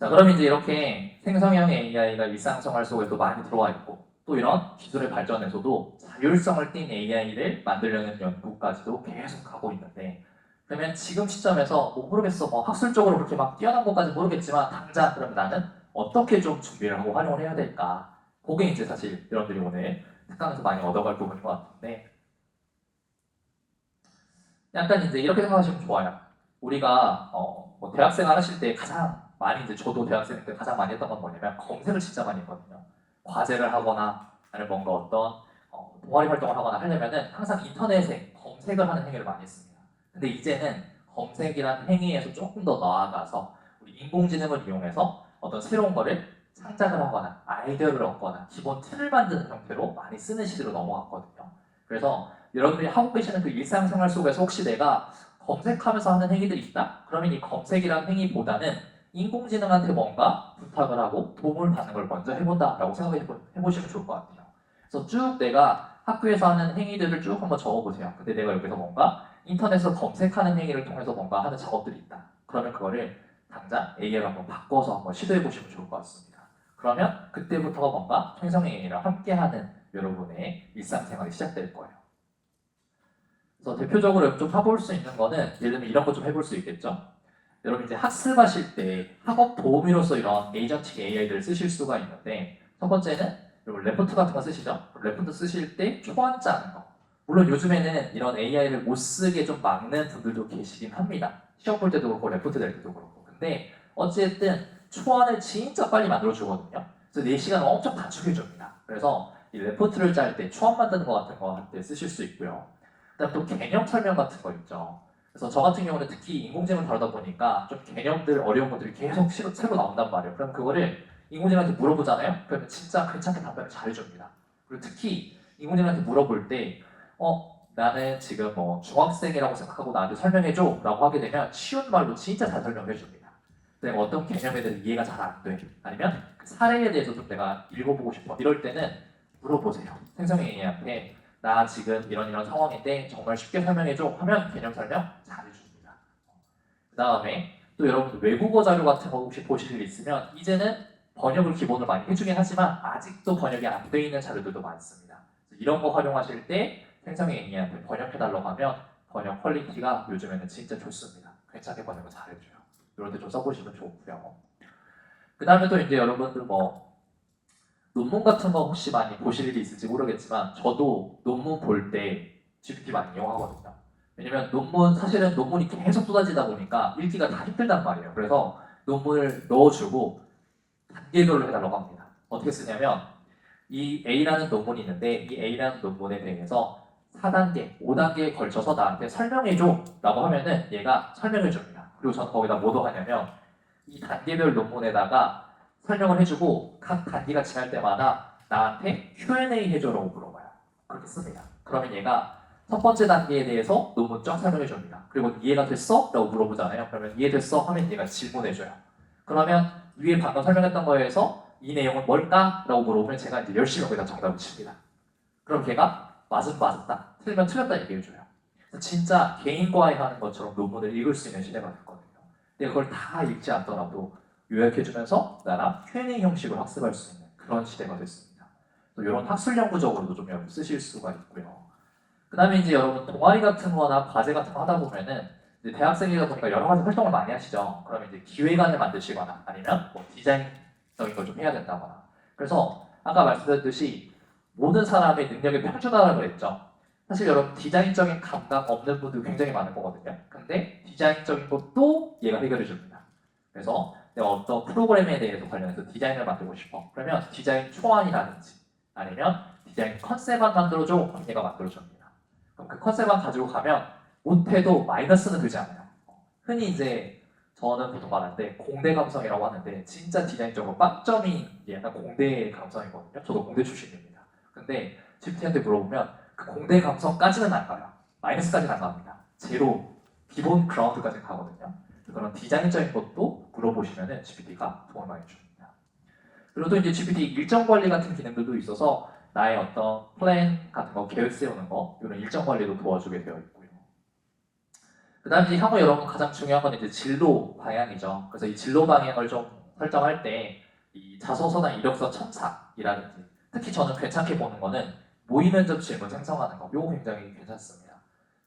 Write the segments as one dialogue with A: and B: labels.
A: 자, 그럼 이제 이렇게 생성형 AI가 일상생활 속에도 많이 들어와 있고, 또 이런 기술의 발전에서도 자율성을 띈 AI를 만들려는 연구까지도 계속 가고 있는데, 그러면 지금 시점에서 뭐 모르겠어, 뭐 학술적으로 그렇게 막 뛰어난 것까지 모르겠지만 당장 그럼 나는 어떻게 좀 준비를 하고 활용을 해야 될까? 그게 이제 사실 여러분들이 오늘 특강에서 많이 얻어갈 부분인 것 같은데, 약간 이제 이렇게 생각하시면 좋아요. 우리가 뭐 대학생 하실 때 가장 많이 이제 저도 대학생 때 가장 많이 했던 건 뭐냐면 검색을 진짜 많이 했거든요. 과제를 하거나 아니면 뭔가 어떤 동아리 활동을 하거나 하려면은 항상 인터넷에 검색을 하는 행위를 많이 했습니다. 근데 이제는 검색이란 행위에서 조금 더 나아가서 우리 인공지능을 이용해서 어떤 새로운 거를 창작을 하거나 아이디어를 얻거나 기본 틀을 만드는 형태로 많이 쓰는 시대로 넘어갔거든요. 그래서 여러분들이 하고 계시는 그 일상생활 속에서 혹시 내가 검색하면서 하는 행위들이 있다? 그러면 이 검색이라는 행위보다는 인공지능한테 뭔가 부탁을 하고 도움을 받는 걸 먼저 해본다라고 생각해 보시면 좋을 것 같아요. 그래서 쭉 내가 학교에서 하는 행위들을 쭉 한번 적어보세요. 근데 내가 여기서 뭔가 인터넷에서 검색하는 행위를 통해서 뭔가 하는 작업들이 있다. 그러면 그거를 당장 AI로 한번 바꿔서 한번 시도해 보시면 좋을 것 같습니다. 그러면 그때부터가 뭔가 생성 AI랑 함께하는 여러분의 일상생활이 시작될 거예요. 그래서 대표적으로 좀 해볼 수 있는 거는 예를 들면 이런 거 좀 해볼 수 있겠죠. 여러분 이제 학습하실 때 학업 도우미로서 이런 에이전틱 AI들을 쓰실 수가 있는데 첫 번째는 여러분 레포트 같은 거 쓰시죠. 레포트 쓰실 때 초안 짜는 거. 물론 요즘에는 이런 AI를 못 쓰게 좀 막는 분들도 계시긴 합니다. 시험 볼 때도 그렇고 레포트 낼 때도 그렇고. 근데 어쨌든 초안을 진짜 빨리 만들어 주거든요. 그래서 4시간 엄청 단축해 줍니다. 그래서 이 레포트를 짤 때 초안 만드는 거 같은 거 할 때 쓰실 수 있고요. 그다음 또 개념 설명 같은 거 있죠. 그래서 저 같은 경우는 특히 인공지능을 다루다 보니까 좀 개념들 어려운 것들이 계속 새로 나온단 말이에요. 그럼 그거를 인공지능한테 물어보잖아요. 그러면 진짜 괜찮게 답변을 잘해줍니다. 그리고 특히 인공지능한테 물어볼 때 나는 지금 뭐 중학생이라고 생각하고 나한테 설명해줘 라고 하게 되면 쉬운 말로 진짜 잘 설명해 줍니다. 내가 어떤 개념에 대해서 이해가 잘 안 돼. 아니면 그 사례에 대해서 좀 내가 읽어보고 싶어. 이럴 때는 물어보세요. 생성AI한테 나 지금 이런 상황인데 정말 쉽게 설명해줘 하면 개념 설명 잘해줍니다. 그 다음에 또 여러분 외국어 자료 같은 거 혹시 보실 일 있으면 이제는 번역을 기본으로 많이 해주긴 하지만 아직도 번역이 안 돼 있는 자료들도 많습니다. 이런 거 활용하실 때 생성AI한테 번역해달라고 하면 번역 퀄리티가 요즘에는 진짜 좋습니다. 괜찮게 번역을 잘해줘요. 이런 데 좀 써보시면 좋고요. 그 다음에 또 이제 여러분들 뭐 논문 같은 거 혹시 많이 보실 일이 있을지 모르겠지만 저도 논문 볼 때 GPT 많이 이용하거든요. 왜냐면 사실은 논문이 계속 쏟아지다 보니까 읽기가 다 힘들단 말이에요. 그래서 논문을 넣어주고 단계별로 해달라고 합니다. 어떻게 쓰냐면 이 A라는 논문이 있는데 이 A라는 논문에 대해서 4단계, 5단계에 걸쳐서 나한테 설명해줘 라고 하면은 얘가 설명해줍니다. 그리고 저는 거기다 뭐 더하냐면 이 단계별 논문에다가 설명을 해주고 각 단계가 지날 때마다 나한테 Q&A 해줘라고 물어봐요. 그렇게 씁니다. 그러면 얘가 첫 번째 단계에 대해서 논문 쫙 설명해줍니다. 그리고 이해가 됐어? 라고 물어보잖아요. 그러면 이해됐어? 하면 얘가 질문해줘요. 그러면 위에 방금 설명했던 거에서 이 내용은 뭘까? 라고 물어보면 제가 이제 열심히 거기다 정답을 칩니다. 그럼 걔가 맞으면 맞았다, 틀리면 틀렸다 얘기해줘요. 진짜 개인 과외하는 것처럼 논문을 읽을 수 있는 시대가 됐거든요. 근데 그걸 다 읽지 않더라도 요약해주면서 나랑 Q&A 형식으로 학습할 수 있는 그런 시대가 됐습니다. 또 이런 학술 연구적으로도 좀 여러분 쓰실 수가 있고요. 그 다음에 이제 여러분 동아리 같은 거나 과제 같은 거 하다 보면은 이제 대학생이다 보니까 여러 가지 활동을 많이 하시죠. 그러면 이제 기획안을 만드시거나 아니면 뭐 디자인적인 걸 좀 해야 된다거나. 그래서 아까 말씀드렸듯이 모든 사람의 능력의 평준화라고 그랬죠. 사실 여러분 디자인적인 감각 없는 분들 굉장히 많을 거거든요. 근데 디자인적인 것도 얘가 해결해 줍니다. 그래서 내가 어떤 프로그램에 대해서 관련해서 디자인을 만들고 싶어. 그러면 디자인 초안이라든지 아니면 디자인 컨셉안 만들어줘. 그럼 얘가 만들어줍니다. 그럼 그 컨셉안 가지고 가면 못해도 마이너스는 되지 않아요. 흔히 이제 저는 보통 말하는데 공대 감성이라고 하는데 진짜 디자인적으로 빵점이 약간 공대 감성이거든요. 저도 공대 출신입니다. 근데 GPT한테 물어보면 그 공대 감성까지는 안 가요. 마이너스까지는 안 갑니다. 제로, 기본 그라운드까지 가거든요. 그런 디자인적인 것도 물어보시면 GPT가 도움을 많이 줍니다. 그리고 또 이제 GPT 일정 관리 같은 기능들도 있어서 나의 어떤 플랜 같은 거, 계획 세우는 거, 이런 일정 관리도 도와주게 되어 있고요. 그 다음에 향후 여러분 가장 중요한 건 이제 진로 방향이죠. 그래서 이 진로 방향을 좀 설정할 때 이 자소서나 이력서 첨삭이라든지 특히 저는 괜찮게 보는 거는 모의 면접 질문 생성하는 거, 이거 굉장히 괜찮습니다.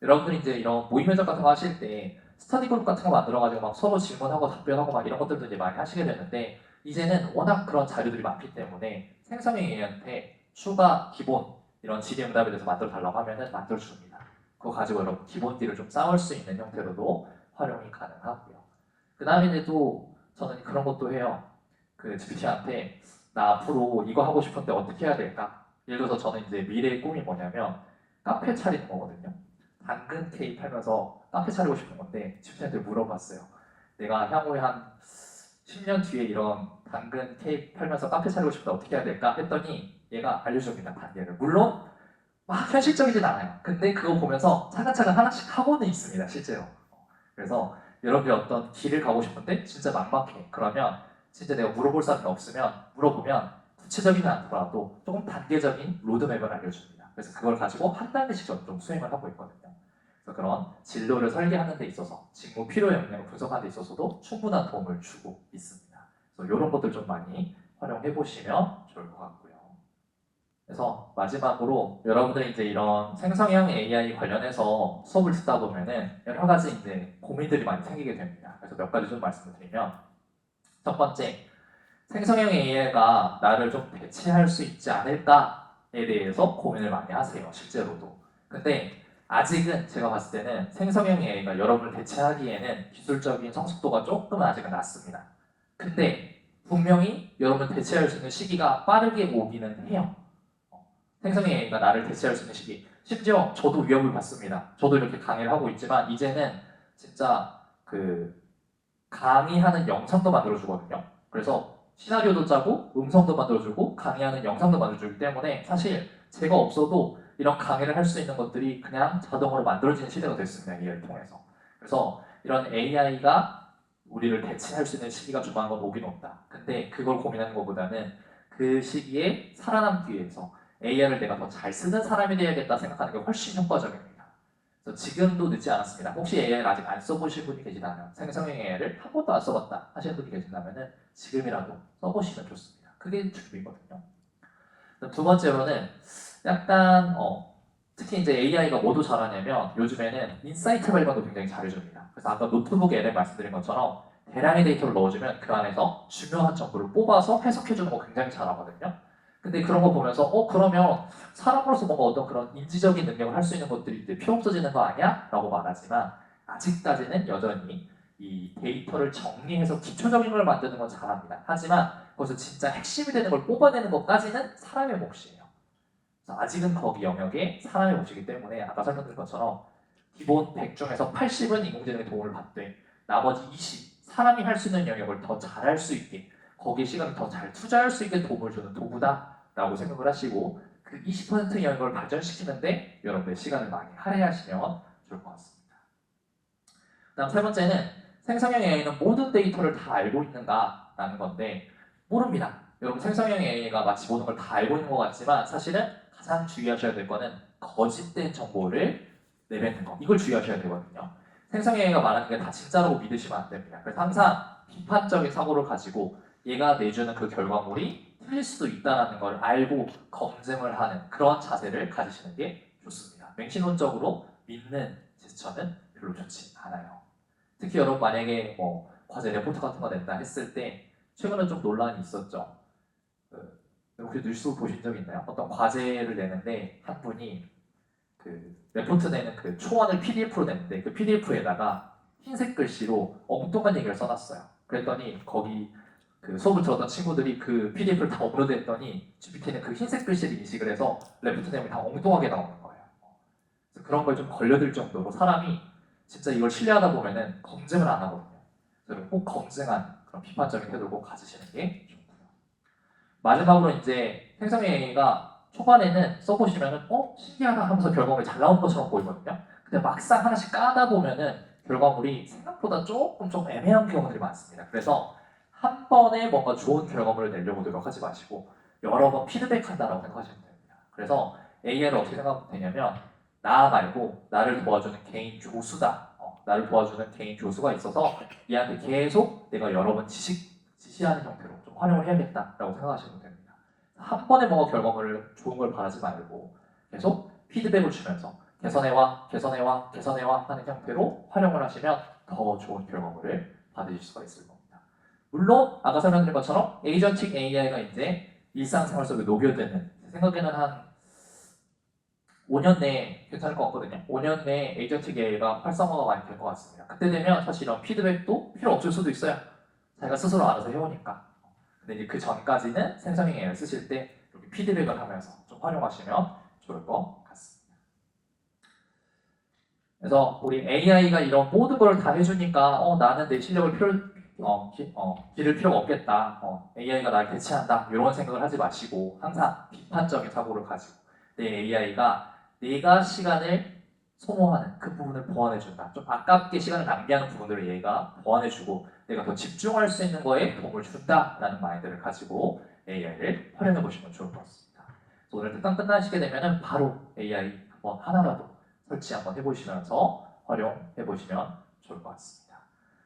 A: 여러분들이 이제 이런 모의 면접 같은 거 하실 때 스터디 그룹 같은 거 만들어가지고 막 서로 질문하고 답변하고 막 이런 것들도 이제 많이 하시게 되는데 이제는 워낙 그런 자료들이 많기 때문에 생성형 AI한테 추가 기본 이런 질의응답에 대해서 만들어 달라고 하면은 만들어 줍니다. 그거 가지고 여러분 기본기를 좀 쌓을 수 있는 형태로도 활용이 가능하고요. 그 다음에 이제 또 저는 그런 것도 해요. 그 GPT한테 나 앞으로 이거 하고 싶은데 어떻게 해야 될까? 예를 들어서 저는 이제 미래의 꿈이 뭐냐면 카페 차리는 거거든요. 당근 케이크 팔면서 카페 차리고 싶은 건데 GPT한테 물어봤어요. 내가 향후에 한 10년 뒤에 이런 당근 케이크 팔면서 카페 차리고 싶다 어떻게 해야 될까? 했더니 얘가 알려줍니다. 단계를. 물론 막 현실적이진 않아요. 근데 그거 보면서 차근차근 하나씩 하고는 있습니다. 실제로. 그래서 여러분이 어떤 길을 가고 싶은데 진짜 막막해. 그러면 진짜 내가 물어볼 사람이 없으면 물어보면 구체적이지 않더라도 조금 단계적인 로드맵을 알려줍니다. 그래서 그걸 가지고 한 단계씩 좀 수행을 하고 있거든요. 그래서 그런 진로를 설계하는 데 있어서 직무 필요 역량을 분석하는 데 있어서도 충분한 도움을 주고 있습니다. 그래서 이런 것들 좀 많이 활용해 보시면 좋을 것 같고요. 그래서 마지막으로 여러분들이 이제 이런 생성형 AI 관련해서 수업을 듣다 보면은 여러 가지 이제 고민들이 많이 생기게 됩니다. 그래서 몇 가지 좀 말씀을 드리면 첫 번째, 생성형 AI가 나를 좀 대체할 수 있지 않을까에 대해서 고민을 많이 하세요. 실제로도. 근데 아직은 제가 봤을 때는 생성형 AI가 여러분을 대체하기에는 기술적인 성숙도가 조금은 아직은 낮습니다. 근데 분명히 여러분을 대체할 수 있는 시기가 빠르게 오기는 해요. 생성형 AI가 나를 대체할 수 있는 시기. 심지어 저도 위협을 받습니다. 저도 이렇게 강의를 하고 있지만 이제는 진짜 그 강의하는 영상도 만들어주거든요. 그래서 시나리오도 짜고 음성도 만들어주고 강의하는 영상도 만들어주기 때문에 사실 제가 없어도 이런 강의를 할 수 있는 것들이 그냥 자동으로 만들어지는 시대가 됐습니다. AI를 통해서. 그래서 이런 AI가 우리를 대체할 수 있는 시기가 조만간 오긴 온다. 근데 그걸 고민하는 것보다는 그 시기에 살아남기 위해서 AI를 내가 더 잘 쓰는 사람이 되어야겠다 생각하는 게 훨씬 효과적입니다. 그래서 지금도 늦지 않았습니다. 혹시 AI를 아직 안 써보신 분이 계시다면 생성형 AI를 한 번도 안 써봤다 하시는 분이 계신다면 지금이라도 써보시면 좋습니다. 그게 준비거든요. 두 번째로는 약간 특히 이제 AI가 뭐도 잘하냐면 요즘에는 인사이트 발견도 굉장히 잘해줍니다. 그래서 아까 노트북 LM 말씀드린 것처럼 대량의 데이터를 넣어주면 그 안에서 중요한 정보를 뽑아서 해석해주는 거 굉장히 잘하거든요. 근데 그런 거 보면서 그러면 사람으로서 뭔가 어떤 그런 인지적인 능력을 할 수 있는 것들이 이제 필요 없어지는 거 아니야? 라고 말하지만 아직까지는 여전히 이 데이터를 정리해서 기초적인 걸 만드는 건 잘합니다. 하지만 거기서 진짜 핵심이 되는 걸 뽑아내는 것까지는 사람의 몫이에요. 그래서 아직은 거기 영역에 사람의 몫이기 때문에 아까 설명드린 것처럼 기본 100 중에서 80은 인공지능의 도움을 받되 나머지 20 사람이 할 수 있는 영역을 더 잘할 수 있게 거기에 시간을 더 잘 투자할 수 있게 도움을 주는 도구다라고 생각을 하시고 그 20% 영역을 발전시키는데 여러분의 시간을 많이 할애하시면 좋을 것 같습니다. 다음 세 번째는 생성형 AI는 모든 데이터를 다 알고 있는가라는 건데 모릅니다. 여러분 생성형 AI가 마치 모든 걸 다 알고 있는 것 같지만 사실은 가장 주의하셔야 될 거는 거짓된 정보를 내뱉는 거. 이걸 주의하셔야 되거든요. 생성형 AI가 말하는 게 다 진짜라고 믿으시면 안 됩니다. 그래서 항상 비판적인 사고를 가지고 얘가 내주는 그 결과물이 틀릴 수도 있다는 걸 알고 검증을 하는 그런 자세를 가지시는 게 좋습니다. 맹신론적으로 믿는 제스처는 별로 좋지 않아요. 특히 여러분 만약에 뭐 과제 레포트 같은 거 낸다 했을 때 최근에 좀 논란이 있었죠. 혹시 뉴스 보신 적 있나요? 어떤 과제를 내는데 한 분이 그 레포트 내는 그 초안을 PDF로 냈는데 그 PDF에다가 흰색 글씨로 엉뚱한 얘기를 써놨어요. 그랬더니 거기 그 수업을 들었던 친구들이 그 PDF를 다 업로드했더니 GPT는 그 흰색 글씨를 인식을 해서 레포트 내용이 다 엉뚱하게 나오는 거예요. 그래서 그런 걸 좀 걸려들 정도로 사람이 진짜 이걸 신뢰하다 보면은 검증을 안 하거든요. 그래서 꼭 검증한 그런 비판적인 태도를 꼭 가지시는 게 좋고요. 마지막으로 이제 생성형 AI가 초반에는 써보시면은 신기하다 하면서 결과물이 잘 나온 것처럼 보이거든요. 근데 막상 하나씩 까다 보면은 결과물이 생각보다 조금 애매한 경우들이 많습니다. 그래서 한 번에 뭔가 좋은 결과물을 내려고 노력하지 마시고 여러 번 피드백한다라고 생각하시면 됩니다. 그래서 AI를 어떻게 생각하면 되냐면 나 말고 나를 도와주는 개인 교수다. 나를 도와주는 개인 교수가 있어서 얘한테 계속 내가 여러 번 지식 대시하는 형태로 좀 활용을 해야겠다라고 생각하시면 됩니다. 한 번에 뭔가 결과물을 좋은 걸 바라지 말고 계속 피드백을 주면서 개선해와 개선해와 개선해와 하는 형태로 활용을 하시면 더 좋은 결과물을 받으실 수가 있을 겁니다. 물론 아까 설명드린 것처럼 에이전틱 AI가 이제 일상생활 속에 녹여드는, 제 생각에는 한 5년 내에 괜찮을 것 같거든요. 5년 내에 에이전틱 AI가 활성화가 많이 될 것 같습니다. 그때 되면 사실 이런 피드백도 필요 없을 수도 있어요. 자기가 스스로 알아서 해오니까. 근데 이제 그 전까지는 생성형 AI를 쓰실 때 이렇게 피드백을 하면서 좀 활용하시면 좋을 것 같습니다. 그래서 우리 AI가 이런 모든 걸 다 해주니까 나는 내 실력을 기를 필요가 없겠다. AI가 날 대체한다. 이런 생각을 하지 마시고 항상 비판적인 사고를 가지고 내 AI가 내가 시간을 소모하는 그 부분을 보완해준다. 좀 아깝게 시간을 낭비하는 부분들을 얘가 보완해주고 내가 더 집중할 수 있는 거에 도움을 준다라는 마인드를 가지고 AI를 활용해 보시면 좋을 것 같습니다. 그래서 오늘 특강 끝나시게 되면 바로 AI 한번 하나라도 설치 한번 해보시면서 활용해 보시면 좋을 것 같습니다.